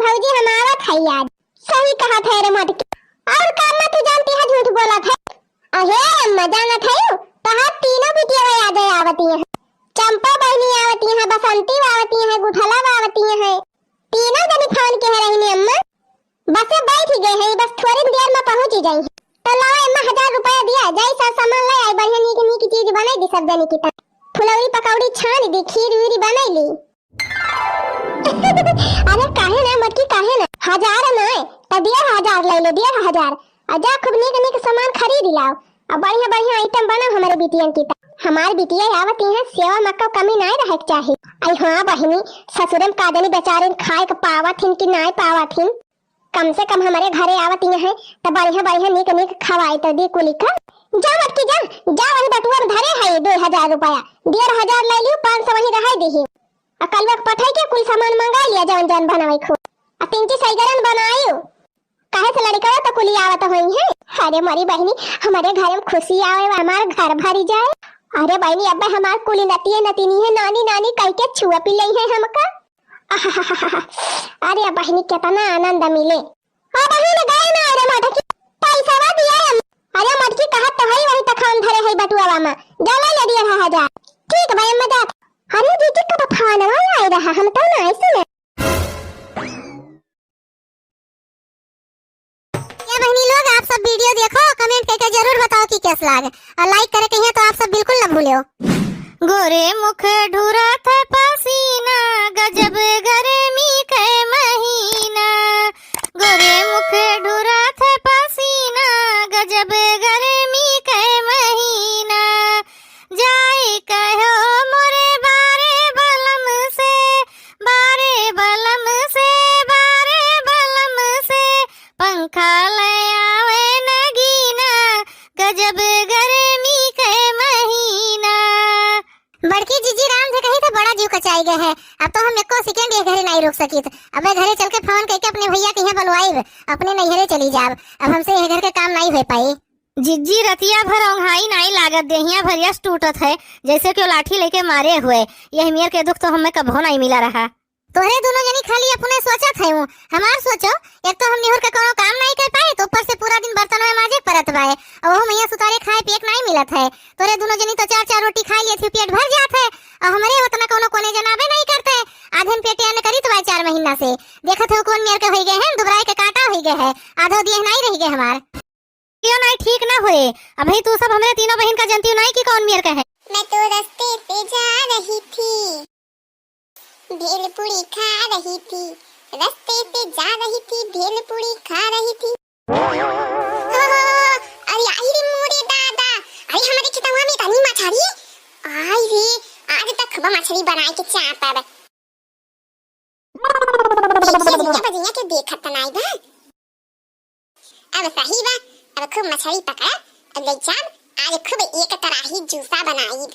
भौजी हम आवत है याद। सही कहा था रे मटकी। और काम में तू जानती है झूठ बोला था। अहे मजा न था तहां तीनों बिटिया याद आवती है। चंपा बहनी आवती है, बसंती आवती है, गुठला आवती है। तीनों जनी फोन के रहनी अम्मा। बस बैठ गए हैं, बस थोड़ी देर में पहुंच ही जाएंगे। तो लाओ अम्मा 1000 रुपया दिया जाई सा सामान ले आई, बढ़िया नीक चीज बनाई दी सब जनी की। फुलौरी पकौड़ी छान दी, खीर वीर बनाई ली। अरे काहे ना मटकी काहे ना 1000 ना त 1500 ले लो 1500। अजा खूब नीक सामान खरीद लाओ और बढ़िया बढ़िया आइटम बनाओ हमारे बिटियन की। हमारी बिटिया आवती है, सेवा मक्का कमी नहीं रहे चाहिए। आई हां बहिनी ससुर में कादनी बेचारे खाए के पावथिन कि नहीं पावथिन। कम से कम हमारे घरे आवती है तो बढ़िया बढ़िया नीक खवाई तो दी कुली का। जा मटकी जा वही बटुआ में धरे है 2000 रुपया। 1500 ले लियो, 500 वही रह देही। कल वक्त पठाई के कुल सामान मंगा लिया जवन जवन बनावे खो। आ 3 सैगरन बनायो काहे से लड़का तो कुली आवत होई है। अरे मरी बहनी हमारे घर में खुशी आवे, हमार घर भरी जाए। अरे बहनी अब हमार कुली नतिए नतिनी है, नानी नानी कह के छुआ पी लई है हमका। अरे बहनी कितना आनंद मिले। हां बहन गए ना अरे मटकी पैसा वा दिया। अरे मटकी कहत तो है वही तखान धरे है बटुआ में जला ले दिया 1000। ठीक भाई अम्मा जा। अरे दीदी का फोन आया रहा हम तो ना ऐसे में। ये बहनी लोग आप सब वीडियो देखो, कमेंट करके जरूर बताओ कि कैसा लगा और लाइक करे कहिए तो आप सब बिल्कुल न भूलियो। गोरे मुख ढूरा था पसीना, गजब गर्मी के महीना। गोरे मुख ढूरा था पसीना, गजब गर्मी के महीना। जाए कहो मोरे बारे बलम से, बारे बलम से, बारे बलम से, पंखा ले आवे नगीना, गजब गर्मी के महीना। बड़की जीजी राम से कही तो बड़ा जीव कचाई गए है। अब तो हम एको सेकंड ये घरे नहीं रुक सकी। अब मैं घरे चल के फोन करके अपने भैया के यहाँ बुलवाई, अपने नैहरे चली जाब। अब हमसे ये घर के काम नहीं हो पाई। जिज्जी रतिया भर औंघाई नहीं लागत, देहिया भरिया टूटत है जैसे कि लाठी लेके मारे हुए। यह मेर के दुख तो हमें कभो नहीं मिला रहा। तोहरे दोनों जनी खाली अपने सोचत है हूं, हमार सोचो। एक तो हम निहुर के कोनो काम नहीं कर पाए, तो ऊपर से पूरा दिन बर्तन में माजे परत बाए और वो मैया सुतारे खाए पेट नहीं मिलत है। तोरे दोनों जनी तो 4-4 रोटी खा लिए थे, पेट भर जात है और हमारे उतना कोनो कोने जनाबे नहीं करते। आधन पेटे अन्न करी तो 4 महीना से देखत हो कौन मेर के होई गए हैं, दुबराए के काटा होई गए है, आधो दिए नहीं रह गए हमार। क्यों नहीं ठीक ना हुए। अभी तू सब हमारे तीनों बहन का जानती नहीं कि कौन मेर का है। मैं तो रास्ते पे जा रही थी, भेलपुरी खा रही थी, रास्ते पे जा रही थी, भेलपुरी खा रही थी। अरे आई रे मोरे दादा, अरे हमारे खेतवा में इतनी मछली आई रे, आज तक खबा मछली बनाए के चाप अब। बजिया के देखत नहीं बा। अब सही बा, अब खूब मछली पकड़ा अब ले जाब, आज खूब एक तराही जूसा बनाई।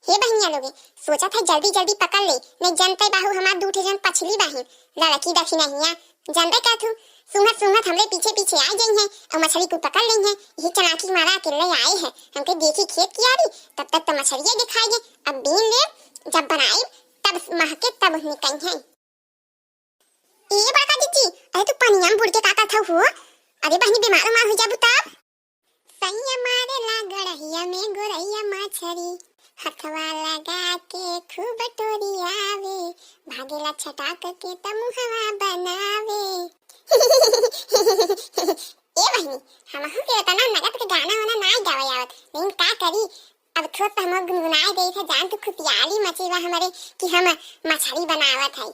हे बहनिया लोगे सोचा था जल्दी जल्दी पकड़ ले, नहीं जानते बाहू हमार 2 जन पछली बहन लड़की दखी नहीं जानते का थू सुंघत सुंघत हमरे पीछे पीछे आ गई हैं और मछली को पकड़ ली हैं। यही चलाकी मारा अकेले आए हैं, हमके देखी खेत की आरी तब तक तो मछलियां दिखाई। अब बीन ले जब बनाए तब महके तब निकल हैं। ये बाका दीदी अरे तू पानी में बुड़ के काका था हो। अरे बहनी बीमार मार हो जाबू तब सही मारे लागड़हिया में गोरैया मछली, हथवा लगा के खूब टोरियावे, भागेला छटाक के तमुहवा बनावे। ए बहनी हम के तना नगत के गाना वाना नहीं गावे आवत, लेकिन का करी अब थोड़ा तो हम गुनगुनाए गई थे। जान तू खुतियाली मचीवा हमारे कि हम मछली बनावत है।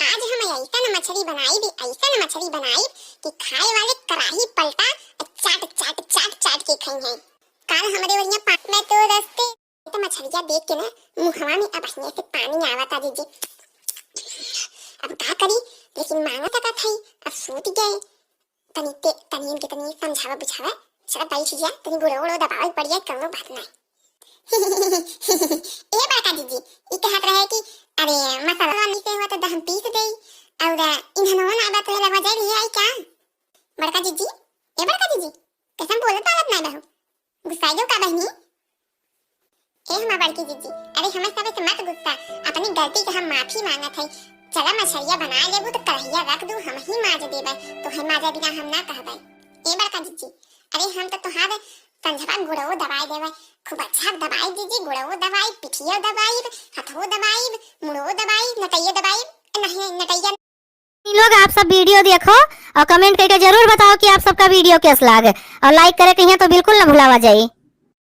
आज हम ऐसा मछली बनाई भी, ऐसा मछली बनाई कि खाए वाले कराही पलटा चाट चाट चाट चाट के खाई हैं। काल हमारे वरिया पाक में तो रास्ते तो मछलियां देख के ना मुंहवा में अब हंसने से पानी आवता दीदी। अब का करी, लेकिन मांगा तक थई अब सूत गए। तनी के तनी समझावा बुझावा चला बैठ जा, तनी गोड़ो दबाव पड़ जाए करो बात नहीं। ए बाका दीदी ई कहत रहे कि अरे मसाला नहीं से हुआ तो हम पीस दे और इन्हनो ना बात वाला मजा लिया आई क्या। बड़का जीजी ए बड़का जीजी कसम बोलत बात नहीं बहू गुस्सा जो का बहनी। ए हमार बड़की जीजी अरे हमें सब से मत गुस्सा, गलती के हम माफी मांगत है। चला मछरिया बना लेबू तो कढ़ैया रख दू, हम ही माज देबै, तो है माजा बिना हम ना कहबै। ए बड़का जीजी, अरे हम तो तोहार कंझवा गुड़ो दवाई देबै, खूब अच्छा दवाई दीजिए, गुड़ो दवाई, पिठिया दवाई, हथो दवाई, मुड़ो दवाई, नटैया दवाई, नहीं नटैया। लोग आप सब वीडियो देखो और कमेंट करके जरूर बताओ कि आप सबका वीडियो कैसा लागे, और लाइक करे कहिया तो बिल्कुल ना भुलावा जाए।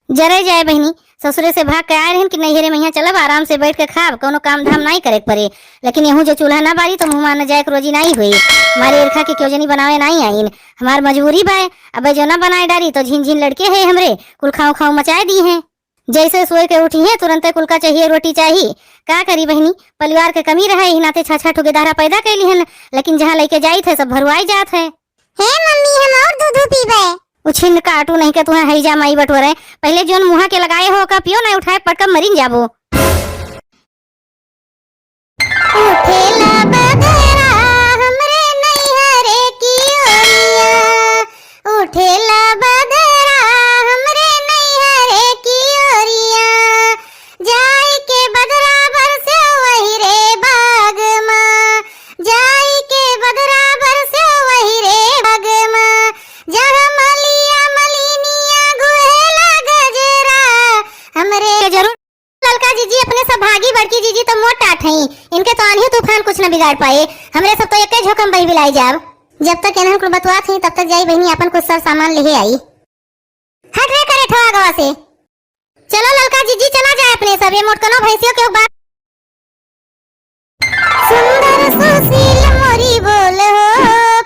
जरे जाए बहनी, ससुरे से भाग के आए रहन कि नैहरे में यहाँ चलब आराम से बैठ के खाब, कोनो काम धाम नहीं करे पड़े। लेकिन यहूँ जो चूल्हा ना बारी तो मुँह मारने जाए रोजी नहीं हुई। हमारे ईरखा की क्यों जनी बनावे नहीं आईन, हमार मजबूरी बाय। अब जो ना बनाए डारी तो झिन झिन लड़के है हमरे कुल खाओ खाओ मचाए दी हैं। जैसे सोए के उठी है तुरंत कुल का चाहिए, रोटी चाहिए। का करी बहनी, परिवार के कमी रहे ही नाते छा ठुकेदारा पैदा कैली हन, लेकिन जहाँ लेके जाई थे सब भरवाई जात है। हे मम्मी, हम और दूध पीबे। उछिन काटू नहीं के तुम्हें हैजा माई बटोरे, पहले जोन मुहा के लगाए हो का पियो ना, उठाए पटक मरीन जाबो। उठेला बदरा हमरे नैहरे की ओरिया, उठेला बदरा हमरे नैहरे की ओरिया, जाई के बदरा बरसे वही रे बाग माँ, जाई के बदरा बरसे वही रे बाग माँ, जहाँ मलिया मलिनिया गुहेला गजरा हमरे। जरूर ललका जीजी अपने सब भागी, बड़की जीजी तो मोट टाट हैं, इनके तो आंधी तूफान कुछ न बिगाड़ पाए। हमरे सब तो एक झोंकम बही बिलाई जाब। जब तक इन्हन कुल बतवा थी तब तक जाई बहनी अपन कुछ सब सामान ले आई। हट रे करे ठोआ गवा से, चलो ललका जीजी चला जाए अपने सब, ये मोटकनो भैंसियों के बात। सुंदर सुशील मोरी बोल हो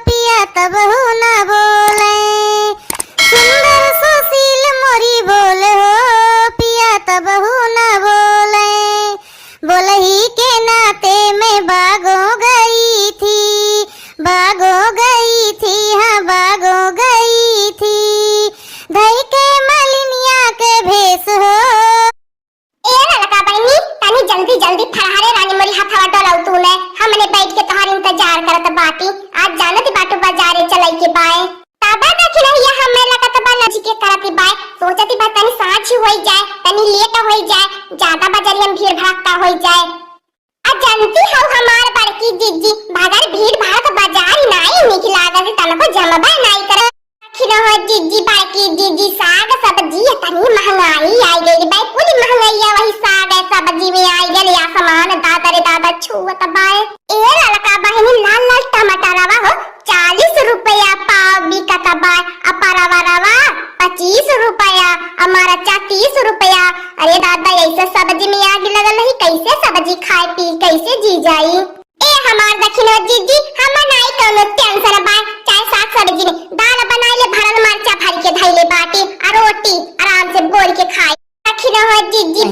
पिया तब हो ना बोले, सुंदर सुशील मोरी बोल हो पिया तब हो ना बोले, बोलही के नाते मैं बागो गई थी, बागो गई थी, हाँ बागो गई थी, धई के मलिनिया के भेस हो। ए लड़का बहनी, तनी जल्दी जल्दी फरहारे रानी मोरी हथवा डोलाऊ तूने, हमने बैठ के तोहार इंतजार करत बाटी। आज जानत बाटू बाजारे चलाई के बाय, ताबा देखी रही है हमें लगत बा लजी के करत बाय, सोचती बा तनी साँझ होई जाए, तनी लेट होई जाए, ज्यादा बाजारी में भीड़ भड़का होई जाए। आज जानती हो हमार बड़की जीजी भागर भीड़ भाड़ का बाजार नहीं निक लागत, तनको जमबा नहीं करे। खिनो हो जीजी बड़की जीजी, साग सब्जी तनी महंगाई आई गई बे, पूरी महंगाई वही साग सब्जी में आई गई, या सामान दादा रे दादा छुवत बाय। ए लड़का बहनी, लाल लाल टमाटर रवा हो 40 रुपया पाव बिकत बाय, अपरवा रवा 25 रुपया, हमारा 30 रुपया। अरे दादा ऐसे सब्जी में आग लगल नहीं, कैसे सब्जी खाए पी कैसे जी जाई। ए हमार दखिनो जीजी, हम नहीं कोनो टेंशन बाय, चाहे साग सब्जी में दाल बनाई ले भरल मरचा भर के धइले बाटी, और रोटी आराम से बोल के खाए। दखिनो हो जीजी,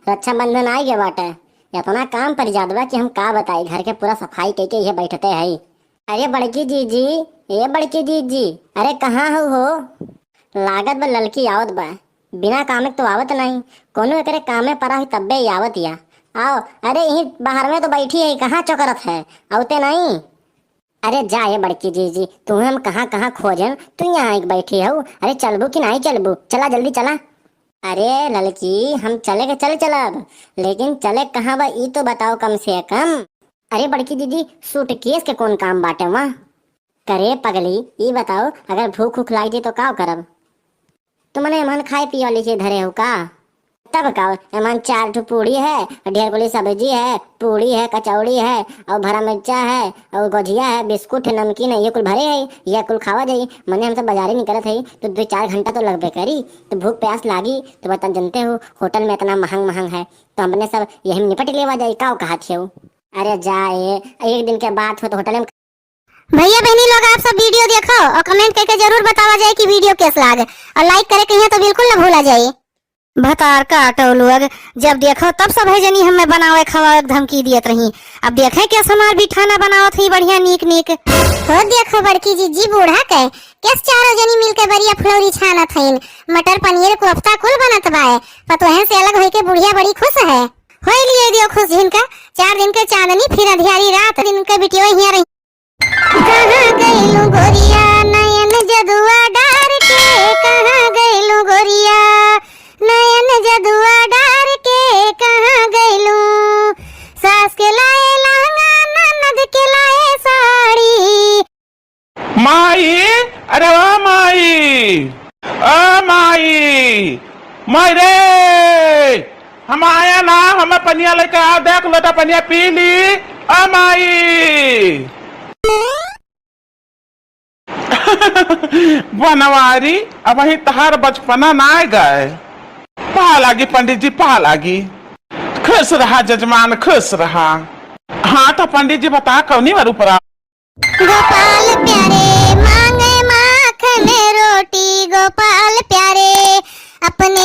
रक्षाबंधन आई गया बाटे, इतना काम पर जादवा कि हम का बताई, घर के पूरा सफाई करके ये बैठते है। अरे बड़की जीजी, ये बड़की जीजी, अरे कहाँ हो? लागत बा ललकी आवत बा, बिना कामे तो आवत नहीं, कोनो एकरे कामे परा ही तब्बे आवत या। आओ, अरे यही बाहर में तो बैठी है, कहाँ चौकरत है, आवते नहीं। अरे जा ये बड़की जीजी, तुम्हें हम कहाँ कहाँ खोजन, तू यहाँ एक बैठी हो। अरे चलबू कि नहीं चलबू, चला जल्दी चला। अरे ललकी, हम चले के चलब, लेकिन चले कहाँ बा ई तो बताओ कम से कम। अरे बड़की दीदी, सूटकेस के कौन काम बाटे वहाँ? करे पगली, ई बताओ अगर भूख उख लाग जाए तो का करब? तुमने एमन खाए पियो लीजिए धरे हो का? तब का एमन 4 ठो पूड़ी है, ढेर कोली सब्जी है, पूड़ी है, कचौड़ी है, और भरा मिर्चा है, और गुजिया है, बिस्कुट है, नमकीन है, ये कुल भरे है, ये कुल खावा जाई। मने हम सब बाजारे निकलत है तो 2-4 घंटा तो लगबे करी, तो भूख प्यास लागी तो बता जानते हो होटल में इतना महंग है, तो हमने सब यही निपट लेवा जाई का कहत हो। अरे जाए, एक दिन के बाद हो तो होटल में। भैया बहनी लोग, आप सब वीडियो देखो और कमेंट करके जरूर बतावा जाए कि वीडियो कैसा लागे, और लाइक करे कहिए तो बिल्कुल ना भूला जाए। भतार काटो लोग, जब देखो तब सब है जनी हमें बनावे खवावे धमकी दियत रही। अब देखे क्या समार भी खाना बनावत ही बढ़िया नीक नीक हो। देखो बड़की जीजी बूढ़ा के केस चारों जनी मिलके बढ़िया फुलौरी छानत हईन, मटर पनीर कोफ्ता कुल बनत बाए, पतोहन से अलग होई के बुढ़िया बड़ी खुश है। होई लिए दियो खुश जिनका 4 दिन के चांदनी, फिर अंधियारी रात, दिन के बिटियो हिया रही। कहाँ गइलू गोरिया नयन जदुआ डार के, कहाँ गइलू गोरिया नयन जदुआ डार के, कहाँ गइलू मायरे हम आया ना, हमें पनिया लेके आ, देख लोटा पनिया पी ली। ओ माई बनवारी अब वही तहार बचपना ना आ गए। पा लागी पंडित जी, पा लागी। खुश रहा जजमान, खुश रहा। हाँ तो पंडित जी बता कौनी बार ऊपर गोपाल प्यारे मांगे माखन रोटी, गोपाल प्यारे अपने